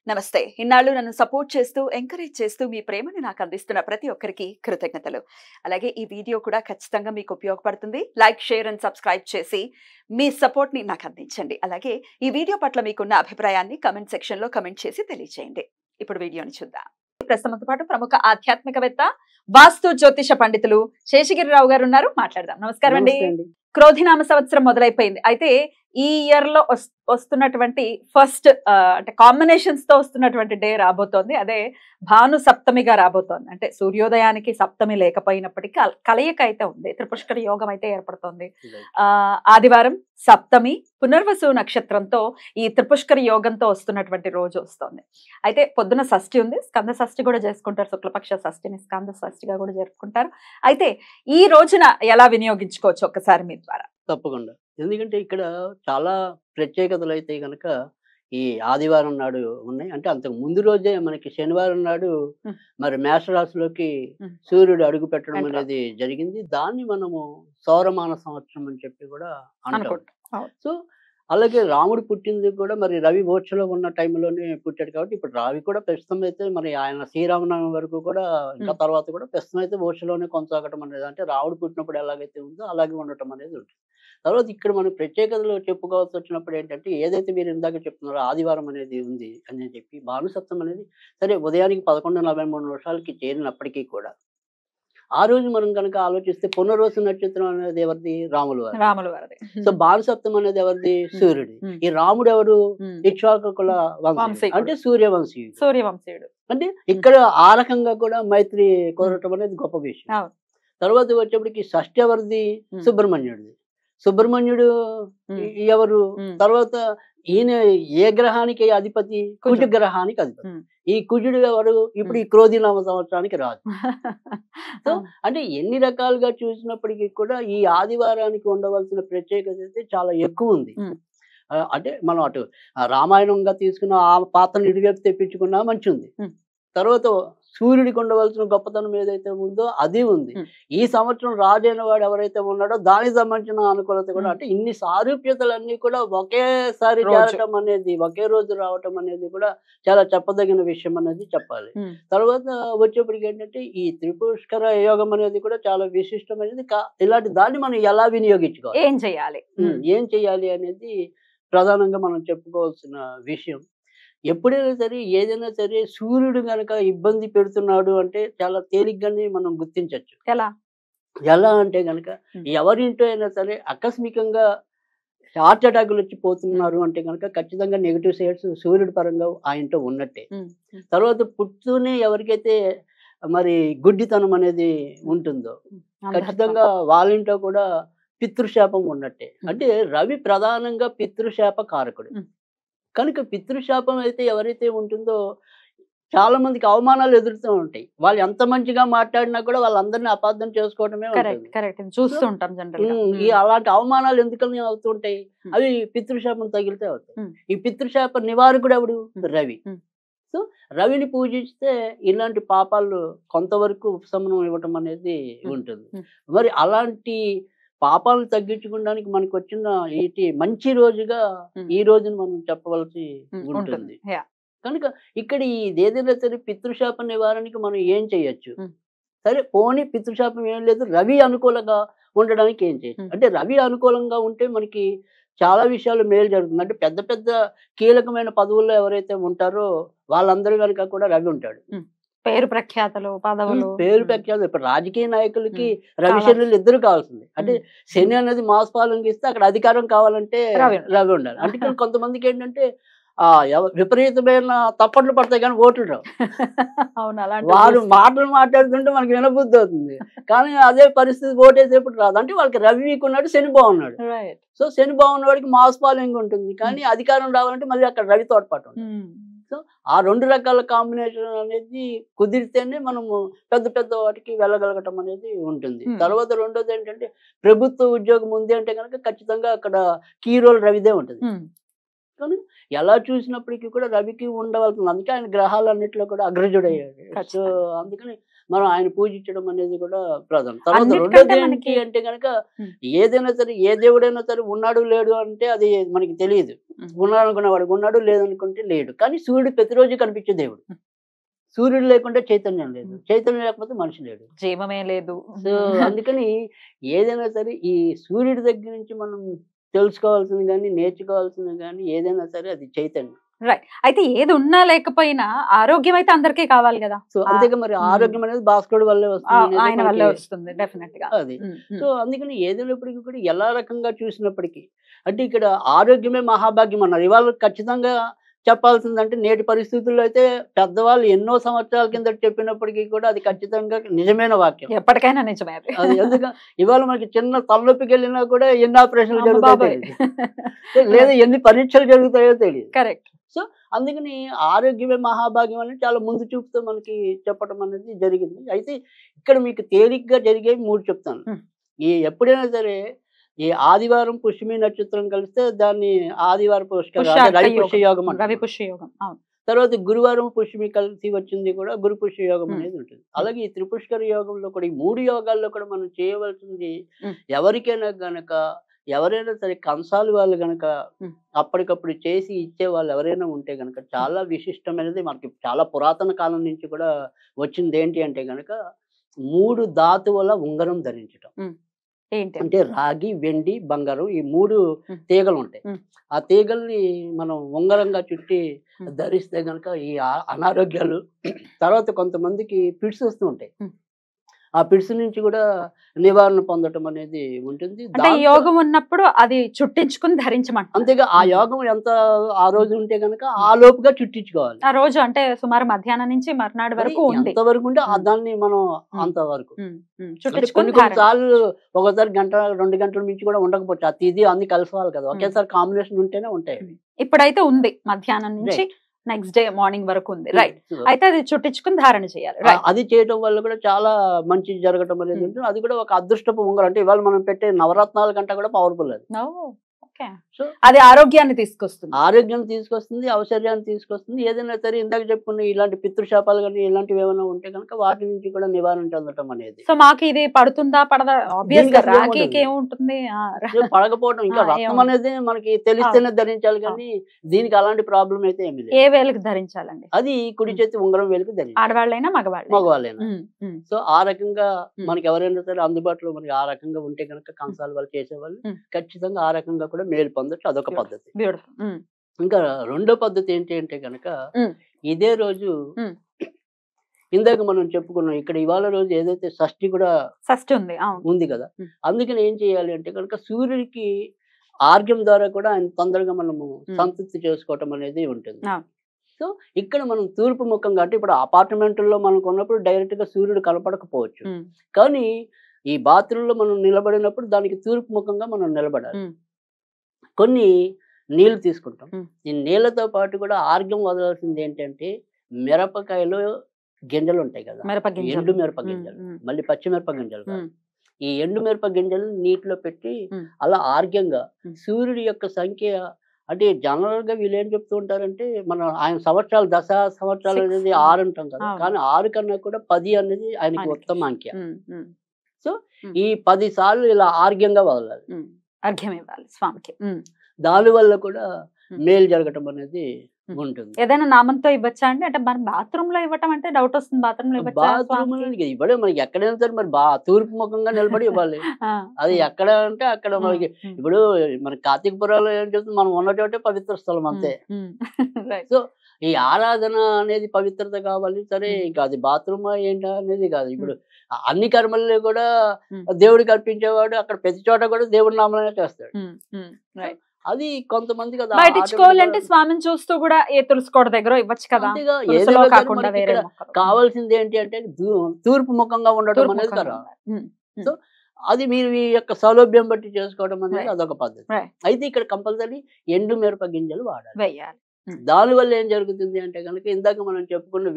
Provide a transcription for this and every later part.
నమస్తే. ఇన్నాళ్ళు నన్ను సపోర్ట్ చేస్తూ, ఎంకరేజ్ చేస్తూ మీ ప్రేమను నాకు అందిస్తున్న ప్రతి ఒక్కరికి కృతజ్ఞతలు. అలాగే ఈ వీడియో కూడా ఖచ్చితంగా మీకు ఉపయోగపడుతుంది. లైక్, షేర్ అండ్ సబ్స్క్రైబ్ చేసి మీ సపోర్ట్‌ని నాకు అందించండి. అలాగే ఈ వీడియో పట్ల మీకున్న అభిప్రాయాన్ని కామెంట్ సెక్షన్‌లో కామెంట్ చేసి తెలియజేయండి. ఇప్పుడు వీడియోని చూద్దాం. ప్రస్తుతంతో పాటు ప్రముఖ ఆధ్యాత్మికవేత్త, వాస్తు జ్యోతిష పండితులు శేషగిరిరావు గారు ఉన్నారు. మాట్లాడదాం. నమస్కారం అండి. క్రోధినామ సంవత్సరం మొదలైపోయింది. అయితే ఈ ఇయర్ లో వస్తున్నటువంటి ఫస్ట్ అంటే కాంబినేషన్స్ తో వస్తున్నటువంటి డే రాబోతోంది. అదే భాను సప్తమిగా రాబోతోంది. అంటే సూర్యోదయానికి సప్తమి లేకపోయినప్పటికీ కలయిక అయితే ఉంది. త్రిపుష్కర యోగం అయితే ఏర్పడుతోంది. ఆదివారం సప్తమి పునర్వసు నక్షత్రంతో ఈ త్రిపుష్కర యోగంతో వస్తున్నటువంటి రోజు వస్తోంది. అయితే పొద్దున షష్ఠి ఉంది. స్కంద షష్ఠి కూడా చేసుకుంటారు. శుక్లపక్ష షష్ఠిని స్కంద షష్ఠిగా కూడా జరుపుకుంటారు. అయితే ఈ రోజున ఎలా వినియోగించుకోవచ్చు ఒక్కసారి మీ ద్వారా? తప్పకుండా. ఎందుకంటే ఇక్కడ చాలా ప్రత్యేకతలు అయితే గనక ఈ ఆదివారం నాడు ఉన్నాయి. అంటే అంతకు ముందు రోజే మనకి శనివారం నాడు మరి మేషరాశిలోకి సూర్యుడు అడుగు పెట్టడం అనేది జరిగింది. దాన్ని మనము సౌరమాన సంవత్సరం అని చెప్పి కూడా అంటాం. సో అలాగే రాముడు పుట్టింది కూడా మరి రవి మోక్షలో ఉన్న టైంలోనే పుట్టాడు కాబట్టి ఇప్పుడు రవి కూడా ప్రస్తుతం అయితే మరి ఆయన శ్రీరామనవమి వరకు కూడా ఇంకా తర్వాత కూడా ప్రస్తుతం అయితే మోక్షలోనే కొనసాగటం అనేది, అంటే రాముడు పుట్టినప్పుడు ఎలాగైతే ఉందో అలాగే ఉండటం అనేది ఉంటుంది. తర్వాత ఇక్కడ మనం ప్రత్యేకతలు చెప్పుకోవాల్సి వచ్చినప్పుడు ఏంటంటే, ఏదైతే మీరు ఇందాక చెప్తున్నారో ఆదివారం అనేది ఉంది అని చెప్పి, భానుసప్తం అనేది సరే ఉదయానికి 11:43 చేరినప్పటికీ కూడా ఆ రోజు మనం కనుక ఆలోచిస్తే పునర్వసు నక్షత్రం అనేది ఎవరిది? రాముల వారిది. సో భానుసప్తం అనేది ఎవరిది? సూర్యుడి. ఈ రాముడు ఎవరు? ఇక్ష్వాకుల వంశీ, అంటే సూర్యవంశీయుడు. అంటే ఇక్కడ ఆ రకంగా కూడా మైత్రి కుదరటం అనేది గొప్ప విషయం. తర్వాత వచ్చేప్పటికి షష్ఠి ఎవరిది? సుబ్రహ్మణ్యుడు ఎవరు? తర్వాత ఈయన ఏ గ్రహానికి అధిపతి? కుజ గ్రహానికి అధిపతి. ఈ కుజుడు ఎవరు? ఇప్పుడు ఈ క్రోధినామ సంవత్సరానికి రాదు. సో అంటే ఎన్ని రకాలుగా చూసినప్పటికీ కూడా ఈ ఆదివారానికి ఉండవలసిన ప్రత్యేకత అయితే చాలా ఎక్కువ ఉంది. అంటే మనం అటు రామాయణంగా తీసుకున్న ఆ పాత్రను ఇటువైపు తెప్పించుకున్నా మంచి ఉంది. తర్వాత సూర్యుడికి ఉండవలసిన గొప్పతనం ఏదైతే ఉందో అది ఉంది. ఈ సంవత్సరం రాజైన వాడు ఎవరైతే ఉన్నాడో దానికి సంబంధించిన అనుకూలత కూడా, అంటే ఇన్ని సారూప్యతలన్నీ కూడా ఒకేసారి చేరటం అనేది, ఒకే రోజు రావటం అనేది కూడా చాలా చెప్పదగిన విషయం అనేది చెప్పాలి. తర్వాత వచ్చేప్పటికి ఏంటంటే ఈ త్రిపుష్కర యోగం అనేది కూడా చాలా విశిష్టమైనది. ఇలాంటి దాన్ని మనం ఎలా వినియోగించుకోవాలి, ఏం చేయాలి అనేది ప్రధానంగా మనం చెప్పుకోవాల్సిన విషయం. ఎప్పుడైనా సరే ఏదైనా సరే సూర్యుడు గనక ఇబ్బంది పెడుతున్నాడు అంటే చాలా తేలిగ్గానే మనం గుర్తించవచ్చు. ఎలా అంటే గనక ఎవరింటో అయినా సరే ఆకస్మికంగా హార్ట్ అటాకులు వచ్చి పోతున్నారు అంటే కనుక ఖచ్చితంగా నెగిటివ్ సైడ్స్ సూర్యుడి పరంగా ఆ ఇంట్లో ఉన్నట్టే. తర్వాత పుట్టునే ఎవరికైతే మరి గుడ్డితనం అనేది ఉంటుందో ఖచ్చితంగా వాళ్ళ ఇంట్లో కూడా పితృశాపం ఉన్నట్టే. అంటే రవి ప్రధానంగా పితృశాప కారకుడు కనుక పితృశాపం అయితే ఎవరైతే ఉంటుందో చాలా మందికి అవమానాలు ఎదురుతూ ఉంటాయి. వాళ్ళు ఎంత మంచిగా మాట్లాడినా కూడా వాళ్ళందరినీ అపార్థం చేసుకోవడమే చూస్తూ ఉంటాం. ఈ అలాంటి అవమానాలు ఎందుకని అవుతుంటాయి? అవి పితృశాపం తగిలితే అవుతాయి. ఈ పితృశాప నివారకుడు ఎవడు? రవి. సో రవిని పూజిస్తే ఇలాంటి పాపాలు కొంతవరకు ఉపశమనం ఇవ్వటం అనేది ఉంటుంది. మరి అలాంటి పాపాలను తగ్గించుకోవడానికి మనకు వచ్చిన మంచి రోజుగా ఈ రోజును మనం చెప్పవలసి ఉంటుంది. కనుక ఇక్కడ ఏదైనా సరే పితృశాప నివారణకి మనం ఏం చేయొచ్చు? సరే పోనీ పితృశాపం ఏం లేదు, రవి అనుకూలంగా ఉండడానికి ఏం చేయొచ్చు? అంటే రవి అనుకూలంగా ఉంటే మనకి చాలా విషయాలు మేలు జరుగుతుంది. అంటే పెద్ద పెద్ద కీలకమైన పదవుల్లో ఎవరైతే ఉంటారో వాళ్ళందరూ కనుక కూడా రవి ఉంటాడు. పేరు ప్రఖ్యాతలు, పదవులు, ఇప్పుడు రాజకీయ నాయకులకి రవిశనులు ఇద్దరు కావాల్సింది. అంటే శని అనేది మాస్ పాలనకి ఇస్తే అక్కడ అధికారం కావాలంటే రవి ఉండాలి. అంటే కొంతమందికి ఏంటంటే విపరీతమైన తప్పట్లు పడతాయి కానీ ఓట్లు రావు. వాడు మాటలు మాట్లాడుతుంటే మనకి వినబుద్ధి అవుతుంది కానీ అదే పరిస్థితి ఓటేసేప్పుడు రాదు. అంటే వాళ్ళకి రవి వీక్ ఉన్నాడు, శని బాగున్నాడు. సో శని బాగున్న వాడికి మాస్ పాలనకి ఉంటుంది కానీ అధికారం రావాలంటే మళ్ళీ అక్కడ రవి తోడ్పాటు ఉంటుంది. సో ఆ రెండు రకాల కాంబినేషన్ అనేది కుదిరితేనే మనము పెద్ద పెద్ద వాటికి వెళ్ళగలగటం అనేది ఉంటుంది. తర్వాత రెండోది ఏంటంటే ప్రభుత్వ ఉద్యోగం ఉంది అంటే కనుక ఖచ్చితంగా అక్కడ కీ రోల్ రవిదే ఉంటుంది. కానీ ఎలా చూసినప్పటికీ కూడా రవికి ఉండవలసింది. అందుకే ఆయన గ్రహాలన్నింటిలో కూడా అగ్రజుడయ్యాడు. సో అందుకని మనం ఆయన పూజించడం అనేది కూడా ప్రధానం. తర్వాత రెండోది ఏంటి అంటే కనుక ఏదైనా సరే ఏ దేవుడైనా సరే ఉన్నాడు లేడు అంటే అది మనకి తెలియదు. ఉన్నాడనుకున్న వాడికి ఉన్నాడు, లేదనుకుంటే లేడు. కానీ సూర్యుడు ప్రతిరోజు కనిపించే దేవుడు. సూర్యుడు లేకుంటే చైతన్యం లేదు, చైతన్యం లేకపోతే మనిషి లేడు, జీవమే లేదు. సో అందుకని ఏదైనా సరే ఈ సూర్యుడి దగ్గర నుంచి మనం తెలుసుకోవాల్సింది కానీ నేర్చుకోవాల్సింది కానీ ఏదైనా సరే అది చైతన్యం. రైట్. అయితే ఏది ఉన్నా లేకపోయినా ఆరోగ్యం అయితే అందరికీ కావాలి కదా. సో అంతేగా మరి ఆరోగ్యం అనేది భాస్కరుడు వల్లే వస్తుంది, ఆయన వల్లే వస్తుంది డెఫినెట్ గా. అది సో అందుకని ఏదైనప్పటికీ కూడా ఎలా రకంగా చూసినప్పటికీ అంటే ఇక్కడ ఆరోగ్యమే మహాభాగ్యం అన్నారు. ఇవాళ ఖచ్చితంగా చెప్పాల్సిందంటే నేటి పరిస్థితుల్లో అయితే పెద్దవాళ్ళు ఎన్నో సంవత్సరాల కింద చెప్పినప్పటికీ కూడా అది ఖచ్చితంగా నిజమైన వాక్యం, ఎప్పటికైనా నిజమే అది. అది ఎందుకంటే ఇవాళ మనకి చిన్న తలనొప్పికి వెళ్ళినా కూడా ఎన్ని ఆపరేషన్లు జరుగుతాయో తెలియదు, లేదా ఎన్ని పరీక్షలు జరుగుతాయో తెలియదు. కరెక్ట్. సో అందుకని ఆరోగ్యమే మహాభాగ్యం అని చాలా ముందు చూపుతో మనకి చెప్పడం అనేది జరిగింది. అయితే ఇక్కడ మీకు తేలిగ్గా జరిగే 3 చెప్తాను. ఈ ఎప్పుడైనా సరే ఈ ఆదివారం పుష్యమి నక్షత్రం కలిస్తే దాన్ని ఆదివారం రవి పుష్య యోగం అంటారు. తర్వాత గురువారం పుష్యమి కలిసి వచ్చింది కూడా గురు పుష్య యోగం అనేది ఉంటుంది. అలాగే ఈ త్రిపుష్కర యోగంలో కూడా ఈ 3 యోగాల్లో కూడా మనం చేయవలసింది ఎవరికైనా గనక ఎవరైనా సరే కంసాలి వాళ్ళు గనక అప్పటికప్పుడు చేసి ఇచ్చే వాళ్ళు ఎవరైనా ఉంటే గనక చాలా విశిష్టమైనది మనకి చాలా పురాతన కాలం నుంచి కూడా వచ్చింది. ఏంటి అంటే గనక 3 ధాతువుల ఉంగరం ధరించడం. అంటే రాగి, వెండి, బంగారం ఈ 3 తీగలు ఉంటాయి. ఆ తీగల్ని మనం ఉంగరంగా చుట్టి ధరిస్తే గనక ఈ అనారోగ్యాలు తర్వాత కొంతమందికి పిట్స్ వస్తూ ఉంటాయి, ఆ పిట్స్ నుంచి కూడా నివారణ పొందటం అనేది ఉంటుంది. యోగం ఉన్నప్పుడు అది చుట్టించుకుని ధరించమంట. అంతేగా ఆ యోగం ఎంత ఆ రోజు ఉంటే గనక ఆ లోపుగా చుట్టించుకోవాలి. ఆ రోజు అంటే సుమారు మధ్యాహ్నం నుంచి మర్నాడు వరకు ఎంతవరకు ఉంటే దాన్ని మనం అంతవరకు కొన్ని సార్లు ఒకసారి గంట 2 గంటల నుంచి కూడా ఉండకపోవచ్చు. ఆ తిది అన్ని కలపాలి కదా, ఒకేసారి కాంబినేషన్ ఉంటేనే ఉంటాయి. ఇప్పుడైతే ఉంది మధ్యాహ్నం నుంచి నెక్స్ట్ డే మార్నింగ్ వరకు ఉంది. రైట్. అయితే అది చుట్టించుకుని ధారణ చేయాలి. అది చేయడం వల్ల కూడా చాలా మంచి జరగటం అనేది ఉంటుంది. అది కూడా ఒక అదృష్టపు ఉంగరం. అంటే ఇవాళ మనం పెట్టే నవరత్నాల కంటే కూడా పవర్ఫుల్ అది. సో అది ఆరోగ్యాన్ని తీసుకొస్తుంది, ఔషధ్యాన్ని తీసుకొస్తుంది. ఏదైనా సరే ఇందాక చెప్పుకున్న ఇలాంటి పితృశాపాలు కానీ ఇలాంటివి ఏమైనా ఉంటే కనుక వాటి నుంచి కూడా నివారణ చెందటం అనేది. సో మాకు ఇది పడుతుందా పడదా? రాఖీకి ఏముంటుంది, పడకపోవడం ఇంకా రత్నం అనేది మనకి తెలిస్తేనే ధరించాలి, కానీ దీనికి అలాంటి ప్రాబ్లం అయితే ఏమి లేదు. ఏ వేలకు ధరించాలండి? అది కుడి చేతి ఉంగరం వేలకు ధరించాలి, ఆడవాళ్ళైనా మగవాళ్ళైనా. సో ఆ రకంగా మనకి ఎవరైనా సరే అందుబాటులో మనకి ఆ రకంగా ఉంటే కనుక కంసాల వాళ్ళు చేసేవాళ్ళు ఖచ్చితంగా ఆ రకంగా కూడా మేలు పొందొచ్చు. అదొక పద్ధతి. ఇంకా రెండో పద్ధతి ఏంటి అంటే కనుక ఇదే రోజు ఇందాక మనం చెప్పుకున్నాం ఇక్కడ ఇవాళ రోజు ఏదైతే షష్ఠి కూడా ఉంది కదా, అందుకని ఏం చేయాలి అంటే కనుక సూర్యుడికి ఆర్గ్యం ద్వారా కూడా ఆయన తొందరగా మనము సంతృప్తి చేసుకోవటం అనేది ఉంటుంది. సో ఇక్కడ మనం తూర్పు ముఖంగా అంటే ఇప్పుడు అపార్ట్మెంట్లో మనకు ఉన్నప్పుడు డైరెక్ట్ గా సూర్యుడు కనపడకపోవచ్చు, కానీ ఈ బాత్రూంలో మనం నిలబడినప్పుడు దానికి తూర్పు ముఖంగా మనం నిలబడాలి. కొన్ని నీళ్లు తీసుకుంటాం. ఈ నీళ్లతో పాటు కూడా ఆర్గ్యం వదలాల్సింది ఏంటంటే మిరపకాయలో గింజలు ఉంటాయి కదా, ఎండు మిరప గింజలు, మళ్ళీ పచ్చిమిరప గింజలు కాదు. ఈ ఎండు మిరప గింజలు నీటిలో పెట్టి అలా ఆర్గ్యంగా సూర్యుడి యొక్క సంఖ్య అంటే జనరల్ గా వీళ్ళు ఏం చెప్తూ ఉంటారంటే మనం ఆయన సంవత్సరాలు దశ సంవత్సరాలు అనేది 6 అంటాం కదా, కానీ 6 కన్నా కూడా 10 అనేది ఆయనకి ఉత్తమ అంకె. సో ఈ 10 సార్లు ఇలా ఆర్గ్యంగా వదలాలి, అర్ఘ్యం ఇవ్వాలి స్వామికి. దాని వల్ల కూడా మేలు జరగటం అనేది ఉంటుంది. ఏదైనా నామంతో ఇవ్వచ్చా అండి? అంటే మన బాత్రూమ్ లో ఇవ్వటం అంటే డౌట్ వస్తుంది. బాత్రూమ్ లో ఇవ్వడే మనకి ఎక్కడైనా సరే మరి తూర్పు ముఖంగా నిలబడి ఇవ్వాలి. అది ఎక్కడ అంటే అక్కడ మనకి ఇప్పుడు మన కార్తీక పురాణంలో ఏం చెప్తుంది, మనం ఉన్న చోటే పవిత్ర స్థలం అంతే. సో ఈ ఆరాధన అనేది పవిత్రత కావాలి సరే, ఇంకా అది బాత్రూమ్ ఏంటా అనేది కాదు. ఇప్పుడు అన్ని కర్మల్లో కూడా దేవుడికి అర్పించేవాడు అక్కడ ప్రతి చోట కూడా దేవుడి నామనే చేస్తాడు. అది కొంతమంది కదా బయటించుకోవాలంటే స్వామిని చూస్తూ కూడా ఏ తులసికోట దగ్గర ఇవ్వచ్చు కదా. కావాల్సింది ఏంటి అంటే తూర్పు ముఖంగా ఉండటం అనేది కదా. సో అది మీరు ఈ యొక్క సౌలభ్యం బట్టి చేసుకోవడం అనేది అదొక పద్ధతి. అయితే ఇక్కడ కంపల్సరీ ఎండు మిరప గింజలు వాడాలి. దానివల్ల ఏం జరుగుతుంది అంటే కనుక ఇందాక మనం చెప్పుకున్న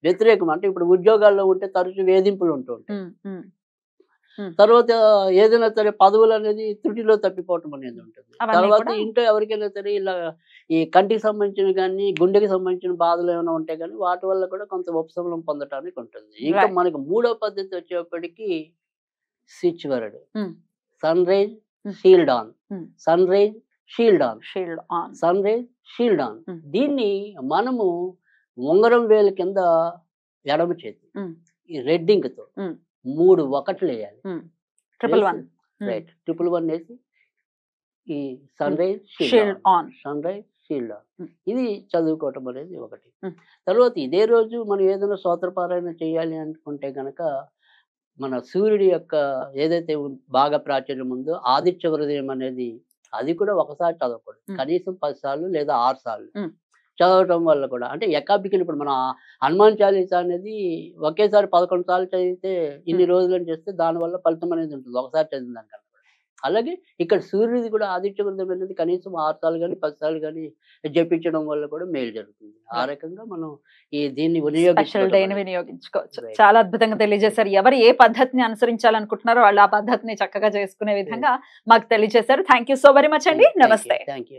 వ్యతిరేకం అంటే ఇప్పుడు ఉద్యోగాల్లో ఉంటే తరచు వేధింపులు ఉంటూ ఉంటాయి. తర్వాత ఏదైనా సరే పదవులు అనేది త్రుటిలో తప్పిపోవటం అనేది ఉంటుంది. తర్వాత ఇంట్లో ఎవరికైనా సరే ఇలా ఈ కంటికి సంబంధించిన కానీ గుండెకి సంబంధించిన బాధలు ఏమైనా ఉంటే కానీ వాటి వల్ల కూడా కొంత ఉపశమనం పొందటానికి ఉంటుంది. ఇంకా మనకి 3వ పద్ధతి వచ్చేప్పటికి switch word, sunrise shield on, sunrise shield on, shield on. Sunrise shield on. Mm. దీన్ని మనము ఉంగరం వేలు కింద ఎడమ చేతి Mm. ఈ రెడ్ ఇంక్ తో Mm. 3 1 వేయాలి. 111. రైట్, 111 వేసి ఈ sunrise shield shield on, on. Sunrise shield on, Mm. ఇది చదువుకోవటం అనేది ఒకటి. Mm. తర్వాత ఇదే రోజు మనం ఏదైనా స్తోత్రపారాయణ చేయాలి అనుకుంటే గనక మన సూర్యుడి యొక్క ఏదైతే బాగా ప్రాచుర్యం ఉందో ఆదిత్య హృదయం అనేది, అది కూడా ఒకసారి చదవకూడదు, Mm. కనీసం 10 సార్లు లేదా 6 సార్లు Mm. చదవటం వల్ల కూడా అంటే ఎకాపికలు ఇప్పుడు మన హనుమాన్ చాలీసా అనేది ఒకేసారి 11 సార్లు చదివితే ఇన్ని రోజులని చేస్తే దానివల్ల ఫలితం అనేది ఉంటుంది ఒకసారి చదివిన దానికన్నా కూడా. అలాగే ఇక్కడ సూర్యుడిది కూడా ఆదిత్య హృదయం అనేది కనీసం 6 సార్లు కానీ 10 సార్లు కానీ జపించడం వల్ల కూడా మేలు జరుగుతుంది. ఆ రకంగా మనం దీన్ని స్పెషల్ డేని వినియోగించుకోవచ్చు. చాలా అద్భుతంగా తెలియజేశారు. ఎవరు ఏ పద్ధతిని అనుసరించాలనుకుంటున్నారో వాళ్ళు ఆ పద్ధతిని చక్కగా చేసుకునే విధంగా మాకు తెలియజేశారు. Thank you so very much అండి. నమస్తే. Thank you.